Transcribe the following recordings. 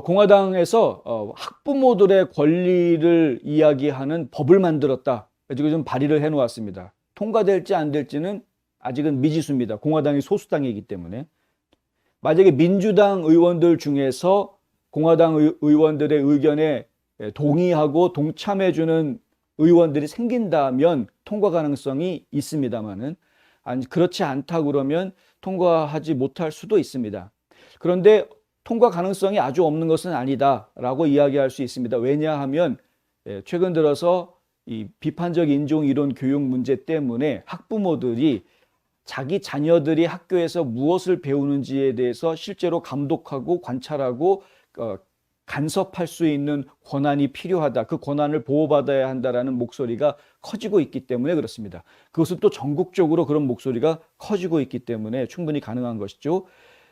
공화당에서 학부모들의 권리를 이야기하는 법을 만들었다. 가지고 좀 발의를 해 놓았습니다. 통과될지 안 될지는 아직은 미지수입니다. 공화당이 소수당이기 때문에. 만약에 민주당 의원들 중에서 공화당 의원들의 의견에 동의하고 동참해주는 의원들이 생긴다면 통과 가능성이 있습니다만은, 그렇지 않다 그러면 통과하지 못할 수도 있습니다. 그런데 통과 가능성이 아주 없는 것은 아니다라고 이야기할 수 있습니다. 왜냐하면 최근 들어서 이 비판적 인종 이론 교육 문제 때문에 학부모들이 자기 자녀들이 학교에서 무엇을 배우는지에 대해서 실제로 감독하고 관찰하고 간섭할 수 있는 권한이 필요하다. 그 권한을 보호받아야 한다라는 목소리가 커지고 있기 때문에 그렇습니다. 그것은 또 전국적으로 그런 목소리가 커지고 있기 때문에 충분히 가능한 것이죠.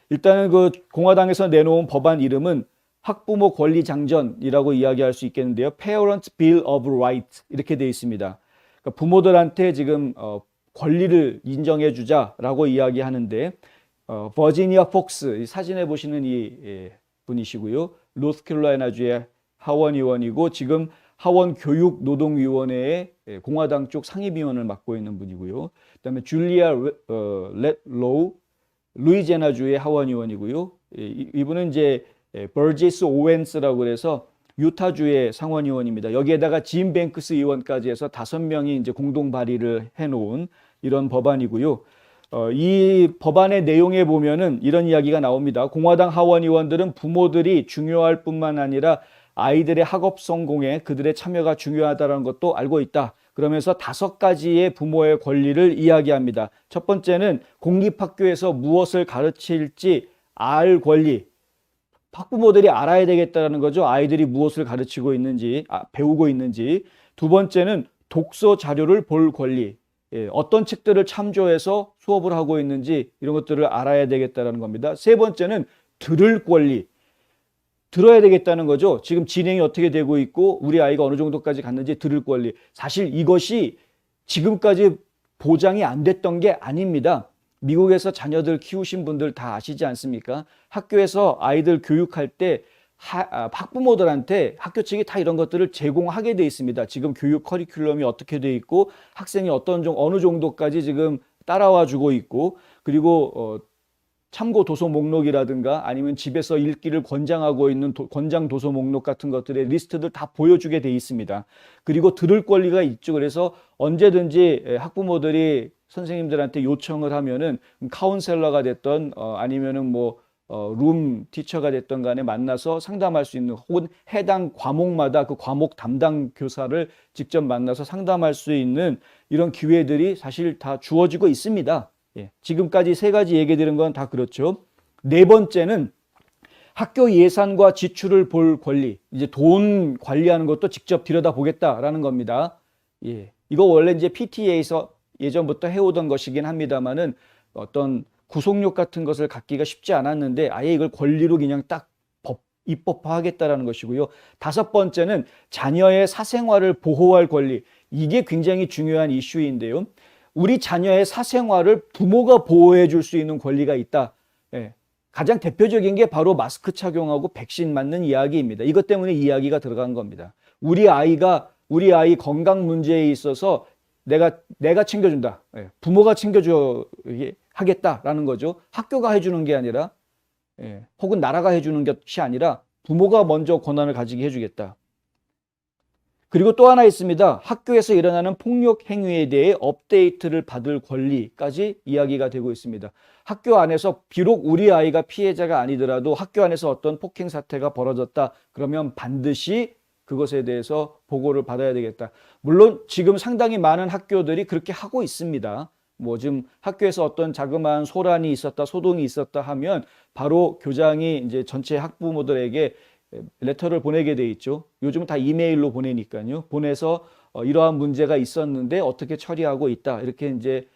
일단은 그 공화당에서 내놓은 법안 이름은 학부모 권리 장전이라고 이야기할 수 있겠는데요. Parents Bill of Rights 이렇게 되어 있습니다. 그러니까 부모들한테 지금 권리를 인정해 주자라고 이야기하는데 버지니아 폭스, 사진에 보시는 이 분이시고요. 노스캐롤라이나주의 하원 의원이고 지금 하원 교육노동위원회의 공화당 쪽 상임위원을 맡고 있는 분이고요. 그다음에 줄리아 렛로우, 루이지애나주의 하원 의원이고요. 이분은 이제 버지스 오웬스라고 그래서 유타주의 상원 의원입니다. 여기에다가 짐 뱅크스 의원까지 해서 5명이 이제 공동 발의를 해놓은 이런 법안이고요. 이 법안의 내용에 보면은 이런 이야기가 나옵니다. 공화당 하원 의원들은 부모들이 중요할 뿐만 아니라 아이들의 학업 성공에 그들의 참여가 중요하다는 것도 알고 있다. 그러면서 5가지의 부모의 권리를 이야기합니다. 첫 번째는 공립학교에서 무엇을 가르칠지 알 권리. 학부모들이 알아야 되겠다는 거죠. 아이들이 무엇을 가르치고 있는지, 배우고 있는지. 두 번째는 독서 자료를 볼 권리. 어떤 책들을 참조해서 수업을 하고 있는지 이런 것들을 알아야 되겠다는 겁니다. 세 번째는 들을 권리. 들어야 되겠다는 거죠. 지금 진행이 어떻게 되고 있고 우리 아이가 어느 정도까지 갔는지 들을 권리. 사실 이것이 지금까지 보장이 안 됐던 게 아닙니다. 미국에서 자녀들 키우신 분들 다 아시지 않습니까? 학교에서 아이들 교육할 때 학부모들한테 학교 측이 다 이런 것들을 제공하게 돼 있습니다. 지금 교육 커리큘럼이 어떻게 돼 있고 학생이 어느 정도까지 지금 따라와 주고 있고, 그리고 참고 도서 목록이라든가 아니면 집에서 읽기를 권장하고 있는 권장 도서 목록 같은 것들의 리스트들 다 보여주게 돼 있습니다. 그리고 들을 권리가 있죠. 그래서 언제든지 학부모들이 선생님들한테 요청을 하면은 카운셀러가 됐던 아니면은 룸 티처가 됐던 간에 만나서 상담할 수 있는, 혹은 해당 과목마다 그 과목 담당 교사를 직접 만나서 상담할 수 있는 이런 기회들이 사실 다 주어지고 있습니다. 지금까지 3가지 얘기 드린 건 다 그렇죠. 네 번째는 학교 예산과 지출을 볼 권리. 이제 돈 관리하는 것도 직접 들여다보겠다라는 겁니다. 이거 원래 이제 PTA에서 예전부터 해오던 것이긴 합니다만은 어떤 구속력 같은 것을 갖기가 쉽지 않았는데 아예 이걸 권리로 그냥 딱 입법화하겠다라는 것이고요. 5번째는 자녀의 사생활을 보호할 권리. 이게 굉장히 중요한 이슈인데요. 우리 자녀의 사생활을 부모가 보호해 줄 수 있는 권리가 있다. 가장 대표적인 게 바로 마스크 착용하고 백신 맞는 이야기입니다. 이것 때문에 이야기가 들어간 겁니다. 우리 아이 건강 문제에 있어서 내가 챙겨준다. 부모가 챙겨줘 하겠다라는 거죠. 학교가 해주는 게 아니라, 혹은 나라가 해주는 것이 아니라 부모가 먼저 권한을 가지게 해주겠다. 그리고 또 하나 있습니다. 학교에서 일어나는 폭력 행위에 대해 업데이트를 받을 권리까지 이야기가 되고 있습니다. 학교 안에서 비록 우리 아이가 피해자가 아니더라도 학교 안에서 어떤 폭행 사태가 벌어졌다. 그러면 반드시 그것에 대해서 보고를 받아야 되겠다. 물론 지금 상당히 많은 학교들이 그렇게 하고 있습니다. 지금 학교에서 어떤 자그마한 소란이 있었다, 소동이 있었다 하면 바로 교장이 이제 전체 학부모들에게 레터를 보내게 돼 있죠. 요즘은 다 이메일로 보내니까요. 보내서 이러한 문제가 있었는데 어떻게 처리하고 있다. 이렇게 이제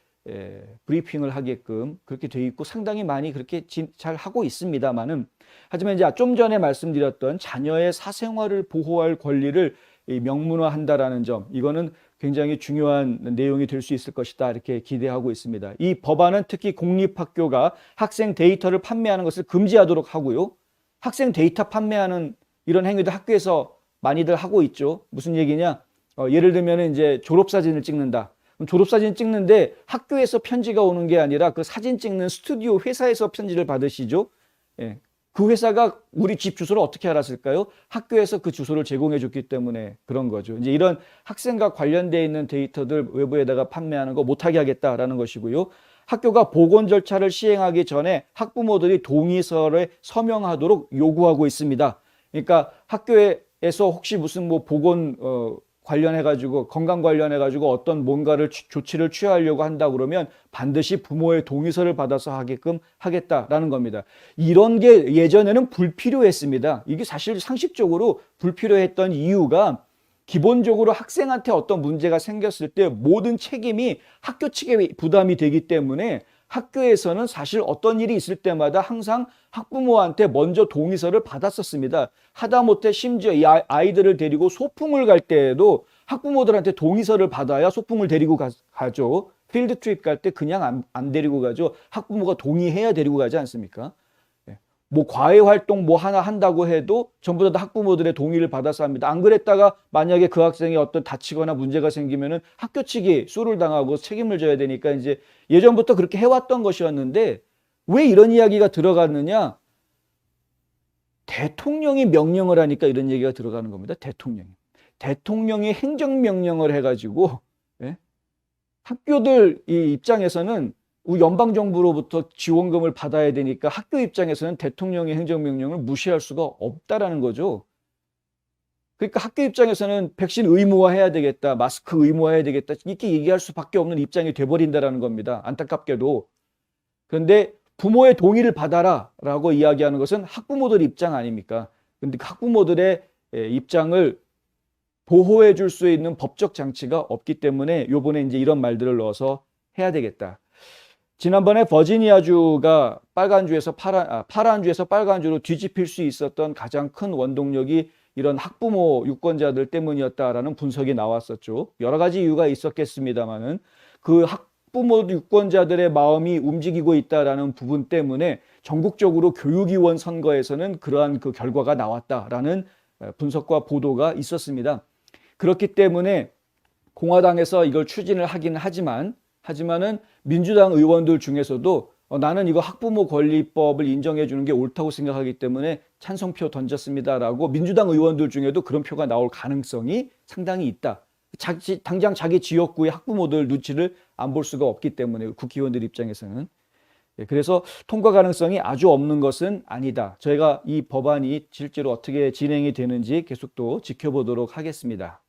브리핑을 하게끔 그렇게 돼 있고 상당히 많이 그렇게 잘 하고 있습니다만은, 하지만 이제 좀 전에 말씀드렸던 자녀의 사생활을 보호할 권리를 명문화한다라는 점, 이거는 굉장히 중요한 내용이 될 수 있을 것이다 이렇게 기대하고 있습니다. 이 법안은 특히 공립학교가 학생 데이터를 판매하는 것을 금지하도록 하고요. 학생 데이터 판매하는 이런 행위도 학교에서 많이들 하고 있죠. 무슨 얘기냐? 예를 들면 이제 졸업사진을 찍는다. 그럼 졸업사진 찍는데 학교에서 편지가 오는 게 아니라 그 사진 찍는 스튜디오 회사에서 편지를 받으시죠. 예. 그 회사가 우리 집 주소를 어떻게 알았을까요? 학교에서 그 주소를 제공해 줬기 때문에 그런 거죠. 이제 이런 학생과 관련되어 있는 데이터들 외부에다가 판매하는 거 못하게 하겠다라는 것이고요. 학교가 보건 절차를 시행하기 전에 학부모들이 동의서를 서명하도록 요구하고 있습니다. 그러니까 학교에서 혹시 무슨 뭐 보건 관련해가지고 건강 관련해가지고 어떤 뭔가를 조치를 취하려고 한다 그러면 반드시 부모의 동의서를 받아서 하게끔 하겠다라는 겁니다. 이런 게 예전에는 불필요했습니다. 이게 사실 상식적으로 불필요했던 이유가 기본적으로 학생한테 어떤 문제가 생겼을 때 모든 책임이 학교 측에 부담이 되기 때문에 학교에서는 사실 어떤 일이 있을 때마다 항상 학부모한테 먼저 동의서를 받았었습니다. 하다못해 심지어 이 아이들을 데리고 소풍을 갈 때에도 학부모들한테 동의서를 받아야 소풍을 데리고 가죠. 필드 트립 갈 때 그냥 안 데리고 가죠. 학부모가 동의해야 데리고 가지 않습니까? 뭐 과외 활동 뭐 하나 한다고 해도 전부 다 학부모들의 동의를 받아서 합니다. 안 그랬다가 만약에 그 학생이 어떤 다치거나 문제가 생기면은 학교 측이 수를 당하고 책임을 져야 되니까 이제 예전부터 그렇게 해왔던 것이었는데 왜 이런 이야기가 들어갔느냐? 대통령이 명령을 하니까 이런 얘기가 들어가는 겁니다. 대통령이 행정명령을 해가지고 학교들 이 입장에서는 연방정부로부터 지원금을 받아야 되니까 학교 입장에서는 대통령의 행정명령을 무시할 수가 없다라는 거죠. 그러니까 학교 입장에서는 백신 의무화해야 되겠다, 마스크 의무화해야 되겠다 이렇게 얘기할 수밖에 없는 입장이 돼버린다라는 겁니다. 안타깝게도. 그런데 부모의 동의를 받아라 라고 이야기하는 것은 학부모들 입장 아닙니까? 그런데 학부모들의 입장을 보호해 줄 수 있는 법적 장치가 없기 때문에 요번에 이제 이런 말들을 넣어서 해야 되겠다. 지난번에 버지니아주가 빨간주에서 파란주에서 빨간주로 뒤집힐 수 있었던 가장 큰 원동력이 이런 학부모 유권자들 때문이었다라는 분석이 나왔었죠. 여러 가지 이유가 있었겠습니다만은 그 학부모 유권자들의 마음이 움직이고 있다라는 부분 때문에 전국적으로 교육위원 선거에서는 그러한 그 결과가 나왔다라는 분석과 보도가 있었습니다. 그렇기 때문에 공화당에서 이걸 추진을 하긴 하지만은 민주당 의원들 중에서도 나는 이거 학부모 권리법을 인정해 주는 게 옳다고 생각하기 때문에 찬성표 던졌습니다라고 민주당 의원들 중에도 그런 표가 나올 가능성이 상당히 있다. 당장 자기 지역구의 학부모들 눈치를 안 볼 수가 없기 때문에 국회의원들 입장에서는. 그래서 통과 가능성이 아주 없는 것은 아니다. 저희가 이 법안이 실제로 어떻게 진행이 되는지 계속 또 지켜보도록 하겠습니다.